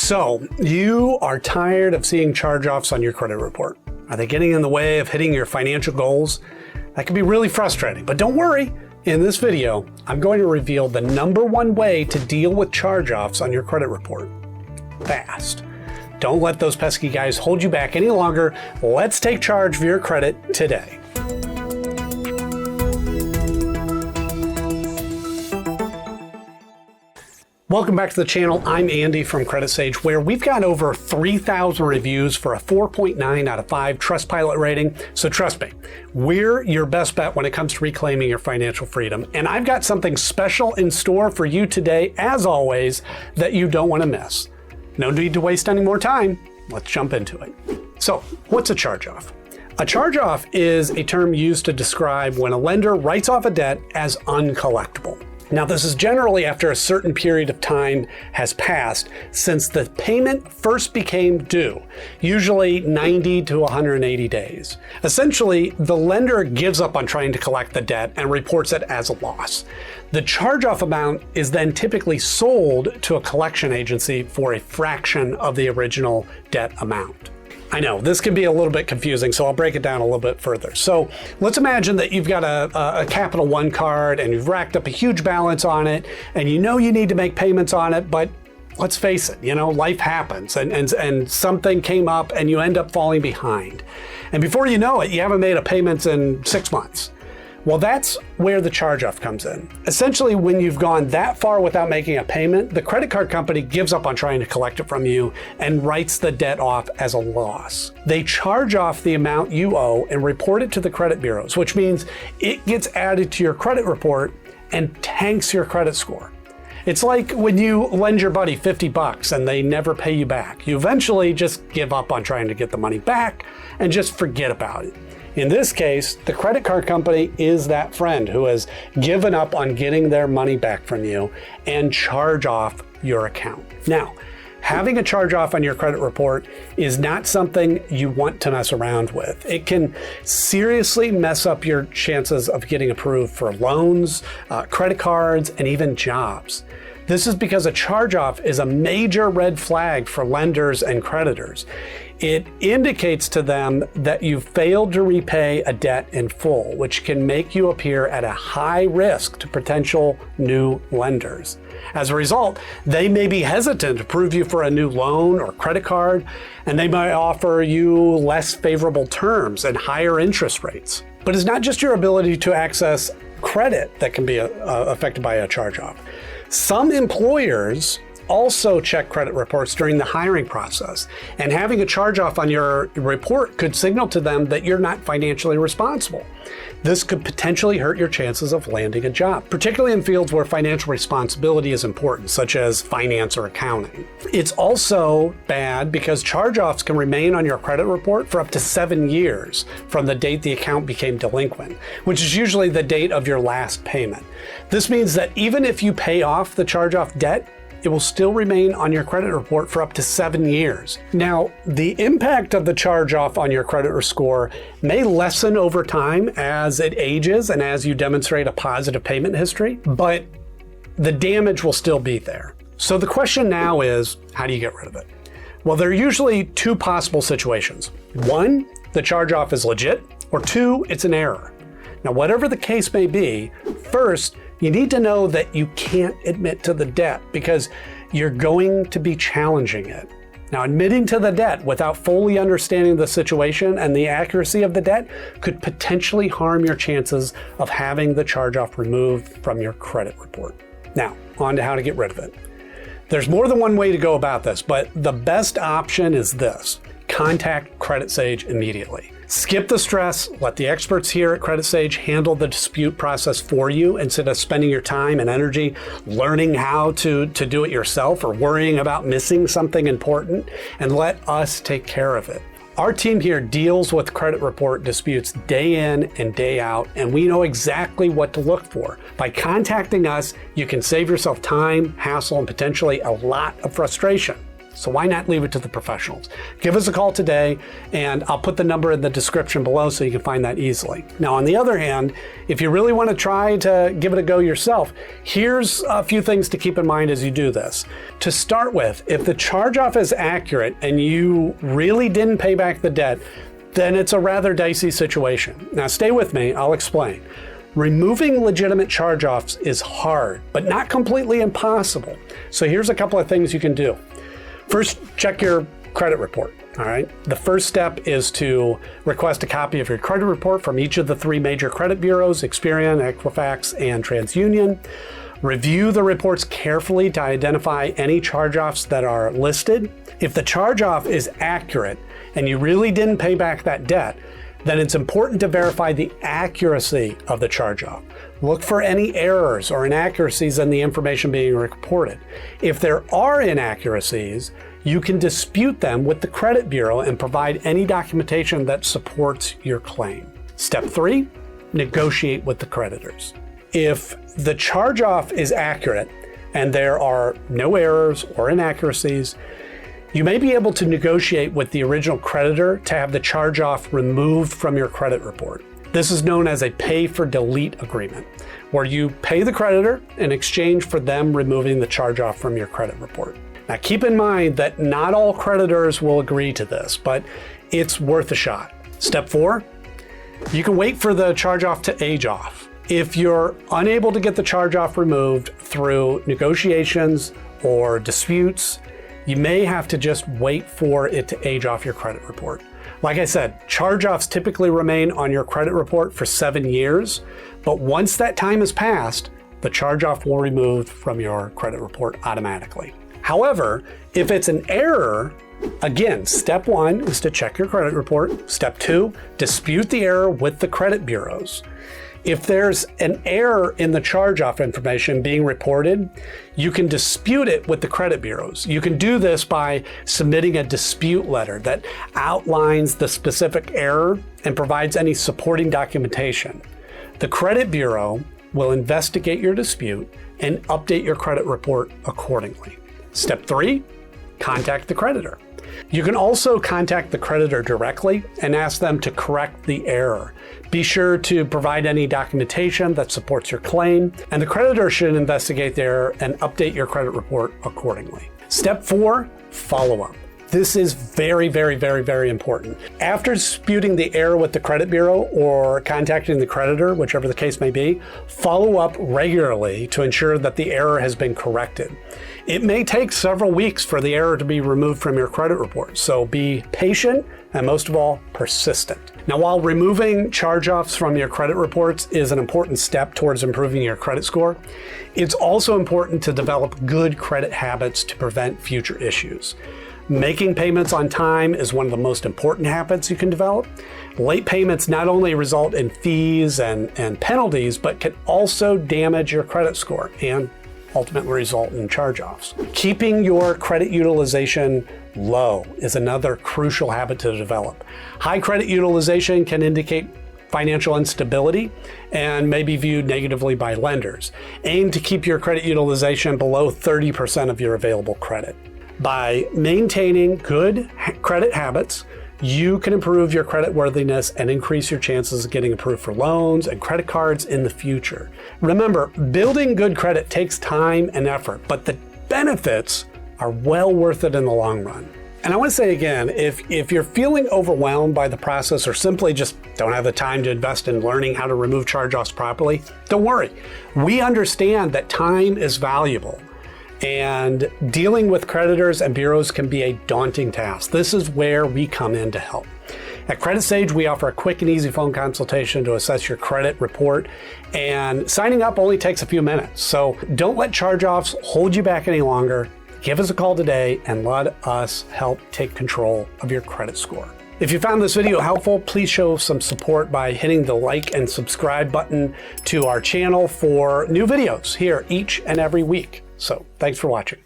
So, you are tired of seeing charge-offs on your credit report. Are they getting in the way of hitting your financial goals? That can be really frustrating, but don't worry. In this video, I'm going to reveal the #1 way to deal with charge-offs on your credit report. Fast. Don't let those pesky guys hold you back any longer. Let's take charge of your credit today. Welcome back to the channel. I'm Andy from Credit Sage, where we've got over 3,000 reviews for a 4.9 out of 5 Trustpilot rating. So trust me, we're your best bet when it comes to reclaiming your financial freedom. And I've got something special in store for you today, as always, that you don't want to miss. No need to waste any more time. Let's jump into it. So, what's a charge-off? A charge-off is a term used to describe when a lender writes off a debt as uncollectible. Now, this is generally after a certain period of time has passed since the payment first became due, usually 90 to 180 days. Essentially, the lender gives up on trying to collect the debt and reports it as a loss. The charge-off amount is then typically sold to a collection agency for a fraction of the original debt amount. I know, this can be a little bit confusing, so I'll break it down a little bit further. So let's imagine that you've got a Capital One card and you've racked up a huge balance on it, and you know you need to make payments on it, but let's face it, life happens and something came up and you end up falling behind. And before you know it, you haven't made a payment in 6 months. Well, that's where the charge-off comes in. Essentially, when you've gone that far without making a payment, the credit card company gives up on trying to collect it from you and writes the debt off as a loss. They charge off the amount you owe and report it to the credit bureaus, which means it gets added to your credit report and tanks your credit score. It's like when you lend your buddy $50 and they never pay you back. You eventually just give up on trying to get the money back and just forget about it. In this case, the credit card company is that friend who has given up on getting their money back from you and charge off your account. Now, having a charge off on your credit report is not something you want to mess around with. It can seriously mess up your chances of getting approved for loans, credit cards, and even jobs. This is because a charge-off is a major red flag for lenders and creditors. It indicates to them that you failed to repay a debt in full, which can make you appear at a high risk to potential new lenders. As a result, they may be hesitant to approve you for a new loan or credit card, and they might offer you less favorable terms and higher interest rates. But it's not just your ability to access credit that can be affected by a charge-off. Some employers also check credit reports during the hiring process, and having a charge-off on your report could signal to them that you're not financially responsible. This could potentially hurt your chances of landing a job, particularly in fields where financial responsibility is important, such as finance or accounting. It's also bad because charge-offs can remain on your credit report for up to 7 years from the date the account became delinquent, which is usually the date of your last payment. This means that even if you pay off the charge-off debt, it will still remain on your credit report for up to 7 years. Now, the impact of the charge-off on your credit score may lessen over time as it ages and as you demonstrate a positive payment history, but the damage will still be there. So the question now is, how do you get rid of it? Well, there are usually 2 possible situations. 1, the charge-off is legit, or 2, it's an error. Now, whatever the case may be, first, you need to know that you can't admit to the debt because you're going to be challenging it. Now, admitting to the debt without fully understanding the situation and the accuracy of the debt could potentially harm your chances of having the charge-off removed from your credit report. Now, on to how to get rid of it. There's more than one way to go about this, but the best option is this: contact Credit Sage immediately. Skip the stress, let the experts here at Credit Sage handle the dispute process for you instead of spending your time and energy learning how to do it yourself or worrying about missing something important, and let us take care of it. Our team here deals with credit report disputes day in and day out, and we know exactly what to look for. By contacting us, you can save yourself time, hassle, and potentially a lot of frustration. So why not leave it to the professionals? Give us a call today, and I'll put the number in the description below so you can find that easily. Now, on the other hand, if you really want to try to give it a go yourself, here's a few things to keep in mind as you do this. To start with, if the charge-off is accurate and you really didn't pay back the debt, then it's a rather dicey situation. Now, stay with me, I'll explain. Removing legitimate charge-offs is hard, but not completely impossible. So here's a couple of things you can do. First, check your credit report, all right? The first step is to request a copy of your credit report from each of the 3 major credit bureaus, Experian, Equifax, and TransUnion. Review the reports carefully to identify any charge-offs that are listed. If the charge-off is accurate and you really didn't pay back that debt, then it's important to verify the accuracy of the charge-off. Look for any errors or inaccuracies in the information being reported. If there are inaccuracies, you can dispute them with the credit bureau and provide any documentation that supports your claim. Step 3, negotiate with the creditors. If the charge-off is accurate and there are no errors or inaccuracies, you may be able to negotiate with the original creditor to have the charge-off removed from your credit report. This is known as a pay-for-delete agreement, where you pay the creditor in exchange for them removing the charge-off from your credit report. Now, keep in mind that not all creditors will agree to this, but it's worth a shot. Step 4, you can wait for the charge-off to age off. If you're unable to get the charge-off removed through negotiations or disputes, you may have to just wait for it to age off your credit report. Like I said, charge-offs typically remain on your credit report for 7 years, but once that time has passed, the charge-off will be removed from your credit report automatically. However, if it's an error, again, step 1 is to check your credit report. Step 2, dispute the error with the credit bureaus. If there's an error in the charge-off information being reported, you can dispute it with the credit bureaus. You can do this by submitting a dispute letter that outlines the specific error and provides any supporting documentation. The credit bureau will investigate your dispute and update your credit report accordingly. Step 3, contact the creditor. You can also contact the creditor directly and ask them to correct the error. Be sure to provide any documentation that supports your claim, and the creditor should investigate the error and update your credit report accordingly. Step 4, follow up. This is very, very, very, very important. After disputing the error with the credit bureau or contacting the creditor, whichever the case may be, follow up regularly to ensure that the error has been corrected. It may take several weeks for the error to be removed from your credit report, so be patient and most of all, persistent. Now, while removing charge-offs from your credit reports is an important step towards improving your credit score, it's also important to develop good credit habits to prevent future issues. Making payments on time is one of the most important habits you can develop. Late payments not only result in fees and penalties, but can also damage your credit score and ultimately result in charge-offs. Keeping your credit utilization low is another crucial habit to develop. High credit utilization can indicate financial instability and may be viewed negatively by lenders. Aim to keep your credit utilization below 30% of your available credit. By maintaining good credit habits, you can improve your credit worthiness and increase your chances of getting approved for loans and credit cards in the future. Remember, building good credit takes time and effort, but the benefits are well worth it in the long run. And I want to say again, if you're feeling overwhelmed by the process or simply just don't have the time to invest in learning how to remove charge-offs properly, don't worry. We understand that time is valuable. And dealing with creditors and bureaus can be a daunting task. This is where we come in to help. At Credit Sage, we offer a quick and easy phone consultation to assess your credit report, and signing up only takes a few minutes. So don't let charge-offs hold you back any longer. Give us a call today and let us help take control of your credit score. If you found this video helpful, please show some support by hitting the like and subscribe button to our channel for new videos here each and every week. So thanks for watching.